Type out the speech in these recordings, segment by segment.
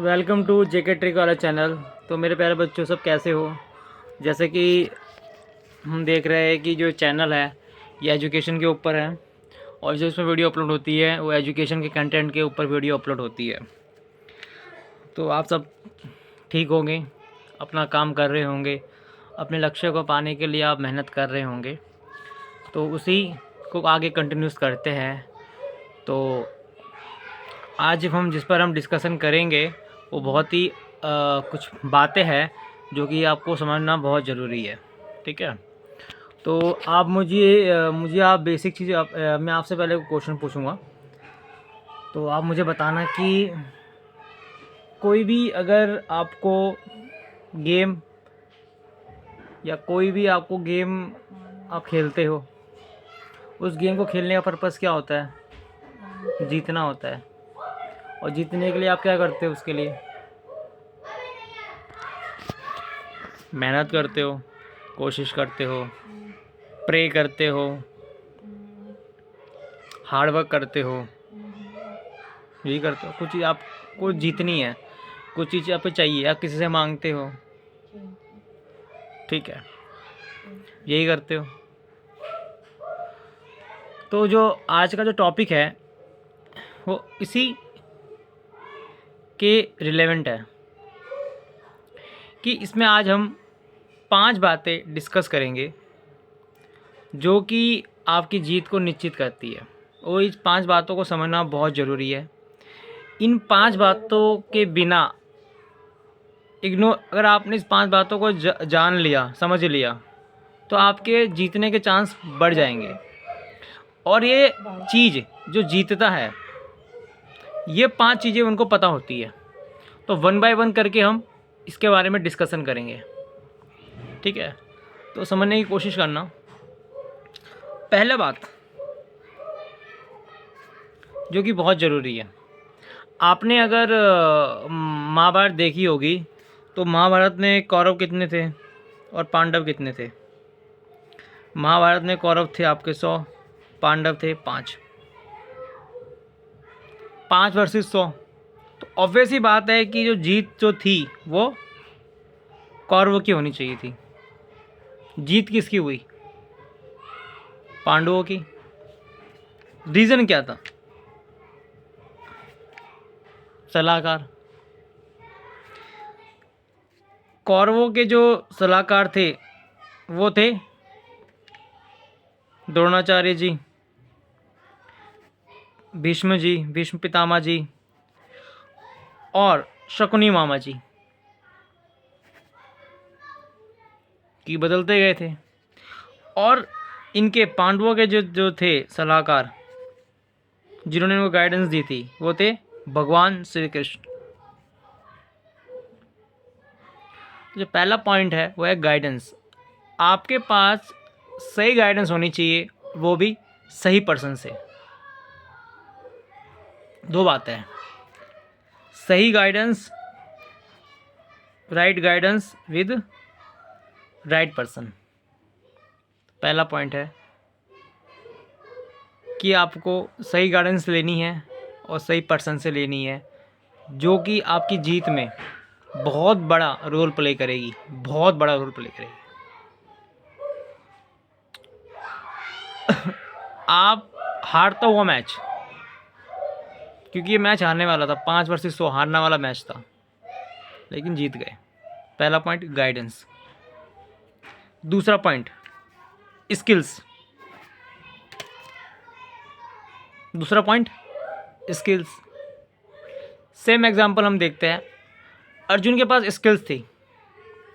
Welcome to JK trick वाला channel. तो मेरे प्यारे बच्चों, सब कैसे हो? जैसे कि हम देख रहे हैं कि जो चैनल है ये एजुकेशन के ऊपर है, और जो इसमें वीडियो अपलोड होती है वो एजुकेशन के कंटेंट के ऊपर वीडियो अपलोड होती है। तो आप सब ठीक होंगे, अपना काम कर रहे होंगे, अपने लक्ष्य को पाने के लिए आप मेहनत कर रहे होंगे। तो उसी को आगे कंटिन्यूस करते हैं। तो आज हम जिस पर हम डिस्कशन करेंगे वो बहुत ही कुछ बातें हैं जो कि आपको समझना बहुत ज़रूरी है। ठीक है, तो आप मुझे आप बेसिक चीज़ मैं आपसे पहले क्वेश्चन पूछूंगा। तो आप मुझे बताना कि कोई भी अगर आपको गेम या कोई भी आपको गेम आप खेलते हो, उस गेम को खेलने का पर्पज़ क्या होता है? जीतना होता है। और जीतने के लिए आप क्या करते हो? उसके लिए मेहनत करते हो, कोशिश करते हो, प्रे करते हो, हार्ड वर्क करते हो, यही करते हो। कुछ चीज़ आपको जीतनी है, कुछ चीज़ आपको चाहिए, आप किसी से मांगते हो। ठीक है, यही करते हो। तो जो आज का जो टॉपिक है वो इसी के रिलेवेंट है कि इसमें आज हम 5 बातें डिस्कस करेंगे जो कि आपकी जीत को निश्चित करती है, और इस 5 बातों को समझना बहुत ज़रूरी है। इन 5 बातों के बिना अगर आपने इस 5 बातों को जान लिया, समझ लिया, तो आपके जीतने के चांस बढ़ जाएंगे। और ये चीज़ जो जीतता है, ये 5 चीज़ें उनको पता होती है। तो वन बाय वन करके हम इसके बारे में डिस्कशन करेंगे। ठीक है, तो समझने की कोशिश करना। पहला बात जो कि बहुत ज़रूरी है, आपने अगर महाभारत देखी होगी तो महाभारत में कौरव कितने थे और पांडव कितने थे? महाभारत में कौरव थे आपके 100, पांडव थे 5। 5 वर्सेस 100। तो ऑब्वियस ही बात है कि जो जीत जो थी वो कौरवों की होनी चाहिए थी। जीत किसकी हुई? पांडवों की। रीज़न क्या था? सलाहकार। कौरवों के जो सलाहकार थे वो थे द्रोणाचार्य जी, भीष्म पितामह जी और शकुनी मामा जी, कि बदलते गए थे। और इनके पांडवों के जो जो थे सलाहकार, जिन्होंने इनको गाइडेंस दी थी, वो थे भगवान श्री कृष्ण। जो पहला पॉइंट है वो है गाइडेंस। आपके पास सही गाइडेंस होनी चाहिए, वो भी सही पर्सन से। 2 बातें हैं, सही guidance, right guidance with right person. पहला पॉइंट है कि आपको सही गाइडेंस लेनी है और सही पर्सन से लेनी है, जो कि आपकी जीत में बहुत बड़ा रोल प्ले करेगी, बहुत बड़ा रोल प्ले करेगी। आप हारता हुआ मैच, क्योंकि ये मैच हारने वाला था, 5 वर्सेस 100 हारने वाला मैच था, लेकिन जीत गए। पहला पॉइंट गाइडेंस। दूसरा पॉइंट स्किल्स। दूसरा पॉइंट स्किल्स। सेम एग्जांपल हम देखते हैं। अर्जुन के पास स्किल्स थी।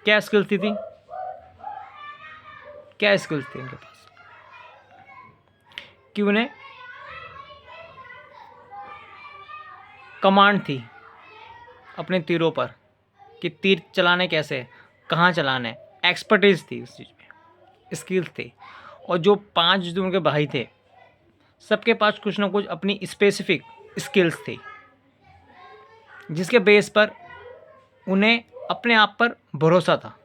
क्या स्किल्स थी? क्या स्किल्स थी उनके पास कि उन्हें कमांड थी अपने तीरों पर, कि तीर चलाने कैसे, कहाँ चलाने, एक्सपर्टीज थी उस चीज़ में, स्किल्स थे। और जो 5 जो उनके भाई थे, सबके पास कुछ ना कुछ अपनी स्पेसिफिक स्किल्स थी, जिसके बेस पर उन्हें अपने आप पर भरोसा था।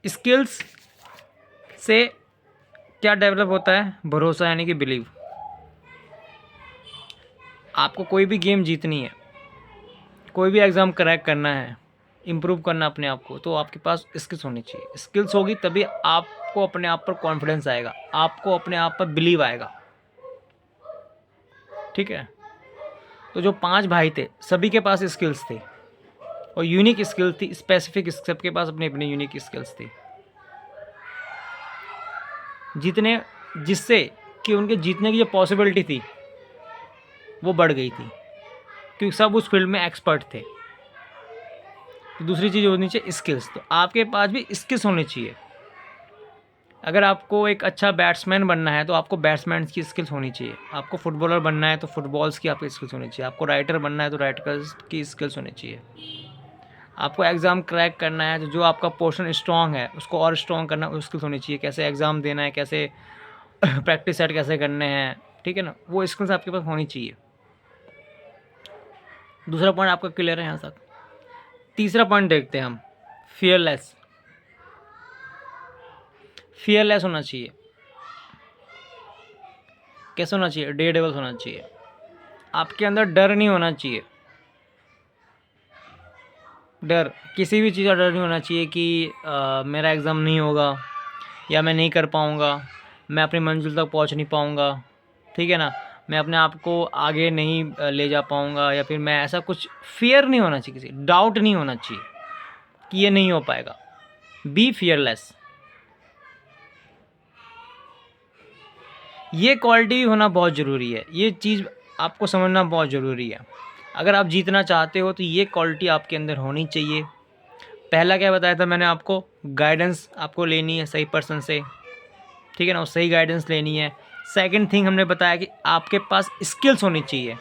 स्किल्स से क्या डेवलप होता है? भरोसा, यानी कि बिलीव। आपको कोई भी गेम जीतनी है, कोई भी एग्ज़ाम क्रैक करना है, इम्प्रूव करना अपने आप को, तो आपके पास स्किल्स होनी चाहिए। स्किल्स होगी तभी आपको अपने आप पर कॉन्फिडेंस आएगा, आपको अपने आप पर बिलीव आएगा। ठीक है। तो जो 5 भाई थे सभी के पास स्किल्स थी और यूनिक स्किल थी, स्पेसिफिक, सबके पास अपनी अपनी यूनिक स्किल्स थी, जिससे कि उनके जीतने की जो पॉसिबिलिटी थी वो बढ़ गई थी, क्योंकि सब उस फील्ड में एक्सपर्ट थे। तो दूसरी चीज़ होनी चाहिए स्किल्स। तो आपके पास भी स्किल्स होनी चाहिए। अगर आपको एक अच्छा बैट्समैन बनना है तो आपको बैट्समैन की स्किल्स होनी चाहिए। आपको फुटबॉलर बनना है तो फुटबॉल्स की आपकी स्किल्स होनी चाहिए। आपको राइटर बनना है तो राइटर्स की स्किल्स होनी चाहिए। आपको एग्ज़ाम क्रैक करना है तो जो आपका पोर्शन स्ट्रॉन्ग है उसको और स्ट्रॉन्ग करना, उसकी स्किल्स होनी चाहिए। कैसे एग्ज़ाम देना है, कैसे प्रैक्टिस सेट कैसे करने हैं, ठीक है ना, वो स्किल्स आपके पास होनी चाहिए। दूसरा पॉइंट आपका क्लियर है यहाँ तक। तीसरा पॉइंट देखते हैं हम, फियरलेस। फियरलेस होना चाहिए। कैसे होना चाहिए? डेयरडेविल होना चाहिए। आपके अंदर डर नहीं होना चाहिए। डर, किसी भी चीज़ का डर नहीं होना चाहिए कि मेरा एग्ज़ाम नहीं होगा या मैं नहीं कर पाऊँगा, मैं अपनी मंजिल तक पहुँच नहीं पाऊँगा, ठीक है ना, मैं अपने आप को आगे नहीं ले जा पाऊँगा, या फिर मैं ऐसा कुछ फियर नहीं होना चाहिए, किसी डाउट नहीं होना चाहिए कि ये नहीं हो पाएगा। Be fearless. ये क्वालिटी होना बहुत ज़रूरी है। ये चीज़ आपको समझना बहुत ज़रूरी है। अगर आप जीतना चाहते हो तो ये क्वालिटी आपके अंदर होनी चाहिए। पहला क्या बताया था मैंने आपको? गाइडेंस आपको लेनी है सही पर्सन से, ठीक है ना, सही गाइडेंस लेनी है। सेकंड थिंग हमने बताया कि आपके पास स्किल्स होनी चाहिए।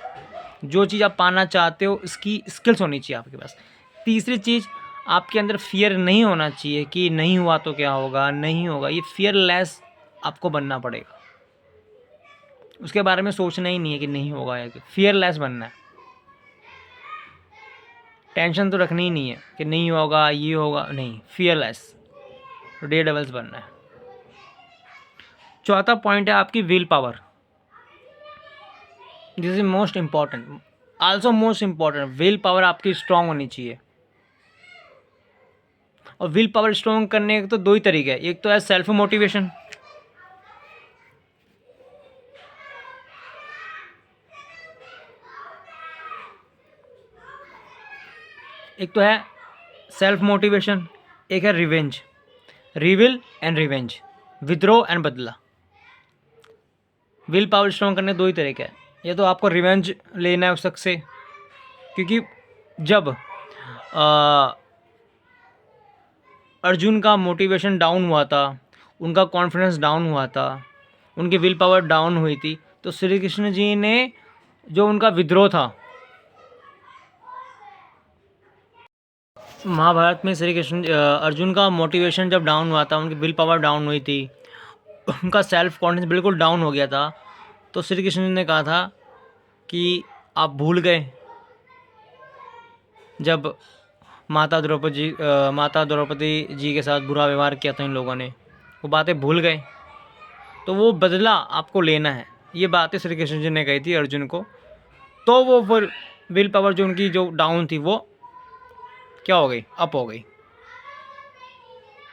जो चीज़ आप पाना चाहते हो इसकी स्किल्स होनी चाहिए आपके पास। तीसरी चीज़, आपके अंदर फियर नहीं होना चाहिए कि नहीं हुआ तो क्या होगा, नहीं होगा। ये फियरलेस आपको बनना पड़ेगा। उसके बारे में सोचना ही नहीं है कि नहीं होगा, या फियरलेस बनना है। टेंशन तो रखनी ही नहीं है कि नहीं होगा, ये होगा, नहीं, फियरलेस, डेयरडेविल्स बनना है। चौथा पॉइंट है आपकी will power. This is most important, also most important. Will power आपकी स्ट्रांग होनी चाहिए। और विल पावर स्ट्रांग करने के तो दो ही तरीके हैं। एक तो है सेल्फ मोटिवेशन, एक तो है सेल्फ मोटिवेशन, एक है रिवेंज, रिविल एंड रिवेंज, विद्रोह एंड बदला। विल पावर स्ट्रॉन्ग करने दो ही तरीके हैं। या तो आपको रिवेंज लेना है उस शख्स से, क्योंकि जब अर्जुन का मोटिवेशन डाउन हुआ था, उनका कॉन्फिडेंस डाउन हुआ था, उनकी विल पावर डाउन हुई थी, तो श्री कृष्ण जी ने जो उनका विद्रोह था, महाभारत में श्री कृष्ण अर्जुन का मोटिवेशन जब डाउन हुआ था, उनकी विल पावर डाउन हुई थी, उनका सेल्फ कॉन्फिडेंस बिल्कुल डाउन हो गया था, तो श्री कृष्ण ने कहा था कि आप भूल गए जब माता द्रौपदी जी के साथ बुरा व्यवहार किया था इन लोगों ने, वो बातें भूल गए, तो वो बदला आपको लेना है। ये बातें श्री कृष्ण जी ने कही थी अर्जुन को। तो वो फिर विल पावर जो उनकी जो डाउन थी वो क्या हो गई, अप हो गई।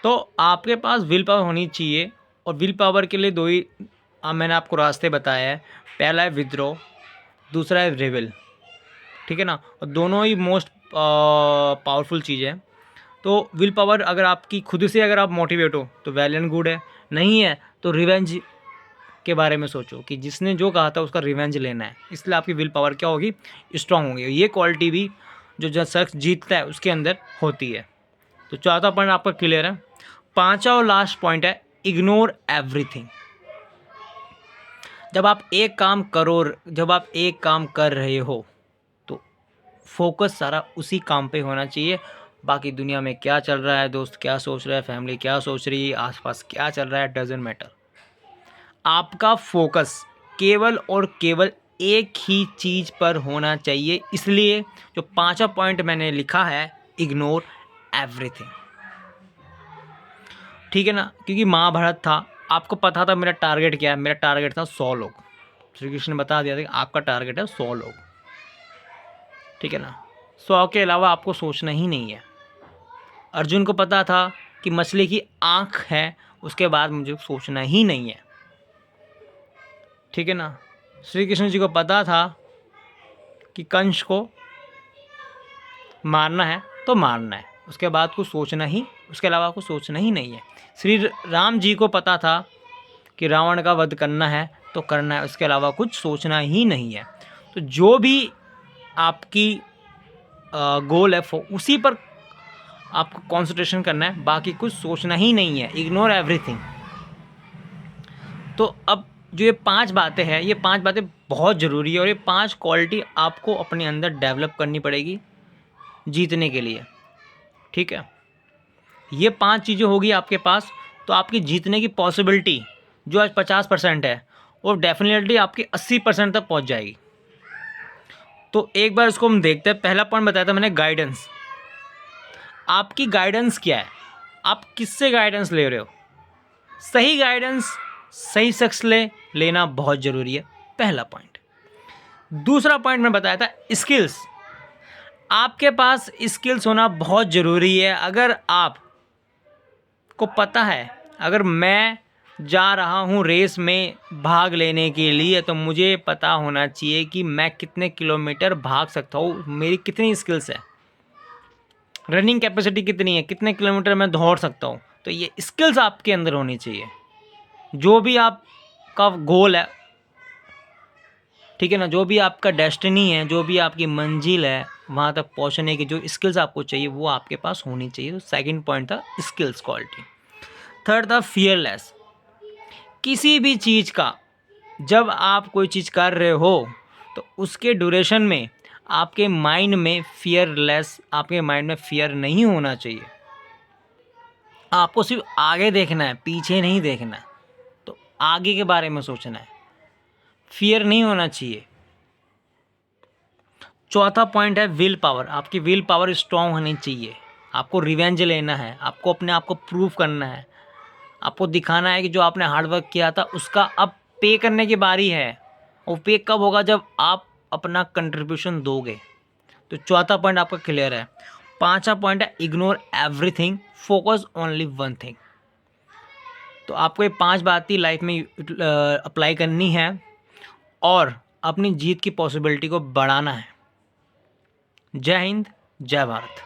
तो आपके पास विल पावर होनी चाहिए, और विल पावर के लिए दो ही मैंने आपको रास्ते बताया है। पहला है विद्रोह, दूसरा है रिविल, ठीक है ना, और दोनों ही मोस्ट पावरफुल चीज़ है। तो विल पावर अगर आपकी खुद से अगर आप मोटिवेट हो तो वेल एंड गुड है, नहीं है तो रिवेंज के बारे में सोचो कि जिसने जो कहा था उसका रिवेंज लेना है, इसलिए आपकी विल पावर क्या होगी, स्ट्रांग होगी। ये क्वालिटी भी जो शख्स जीतता है उसके अंदर होती है। तो चौथा पॉइंट आपका क्लियर है। पांचवा और लास्ट पॉइंट है इग्नोर एवरीथिंग। जब आप एक काम कर रहे हो तो फोकस सारा उसी काम पे होना चाहिए। बाकी दुनिया में क्या चल रहा है, दोस्त क्या सोच रहा है, फैमिली क्या सोच रही है, आसपास क्या चल रहा है, डजेंट मैटर। आपका फोकस केवल और केवल एक ही चीज़ पर होना चाहिए। इसलिए जो पांचवा पॉइंट मैंने लिखा है, इग्नोर एवरीथिंग, ठीक है ना, क्योंकि महाभारत था, आपको पता था मेरा टारगेट क्या है। मेरा टारगेट था 100 लोग। श्री कृष्ण ने बता दिया था कि आपका टारगेट है 100 लोग, ठीक है ना, 100 के अलावा आपको सोचना ही नहीं है। अर्जुन को पता था कि मछली की आँख है, उसके बाद मुझे सोचना ही नहीं है, ठीक है ना। श्री कृष्ण जी को पता था कि कंस को मारना है तो मारना है, उसके बाद कुछ सोचना ही, उसके अलावा कुछ सोचना ही नहीं है। श्री राम जी को पता था कि रावण का वध करना है तो करना है, उसके अलावा कुछ सोचना ही नहीं है। तो जो भी आपकी गोल है उसी पर आपको कंसंट्रेशन करना है, बाकी कुछ सोचना ही नहीं है। Ignore everything. तो अब जो ये 5 बातें हैं, ये 5 बातें बहुत ज़रूरी है और ये 5 क्वालिटी आपको अपने अंदर डेवलप करनी पड़ेगी जीतने के लिए, ठीक है। ये 5 चीज़ें होगी आपके पास तो आपकी जीतने की पॉसिबिलिटी जो आज 50% है वो डेफिनेटली आपकी 80% तक पहुंच जाएगी। तो एक बार इसको हम देखते हैं। पहला पॉइंट बताया था मैंने, गाइडेंस। आपकी गाइडेंस क्या है, आप किससे गाइडेंस ले रहे हो। सही गाइडेंस सही शख्स लेना बहुत ज़रूरी है, पहला पॉइंट। दूसरा पॉइंट मैं बताया था, स्किल्स। आपके पास स्किल्स होना बहुत ज़रूरी है। अगर आप को पता है, अगर मैं जा रहा हूँ रेस में भाग लेने के लिए तो मुझे पता होना चाहिए कि मैं कितने किलोमीटर भाग सकता हूँ, मेरी कितनी स्किल्स है, रनिंग कैपेसिटी कितनी है, कितने किलोमीटर मैं दौड़ सकता हूँ। तो ये स्किल्स आपके अंदर होनी चाहिए। जो भी आपका गोल है, ठीक है ना, जो भी आपका डेस्टिनी है, जो भी आपकी मंजिल है, वहाँ तक पहुँचने की जो स्किल्स आपको चाहिए वो आपके पास होनी चाहिए। तो सेकंड पॉइंट था स्किल्स क्वालिटी। थर्ड था फियरलेस। किसी भी चीज़ का जब आप कोई चीज़ कर रहे हो तो उसके ड्यूरेशन में आपके माइंड में आपके माइंड में फियर नहीं होना चाहिए। आपको सिर्फ आगे देखना है, पीछे नहीं देखना है। तो आगे के बारे में सोचना है, फियर नहीं होना चाहिए। चौथा पॉइंट है विल पावर। आपकी विल पावर स्ट्रांग होनी चाहिए। आपको रिवेंज लेना है, आपको अपने आप को प्रूव करना है, आपको दिखाना है कि जो आपने हार्डवर्क किया था उसका अब पे करने की बारी है। वो पे कब होगा, जब आप अपना कंट्रीब्यूशन दोगे। तो चौथा पॉइंट आपका क्लियर है। पांचवा पॉइंट है ignore everything, focus only one thing. तो आपको ये 5 बातें लाइफ में अप्लाई करनी है और अपनी जीत की पॉसिबिलिटी को बढ़ाना है। जय हिंद, जय भारत।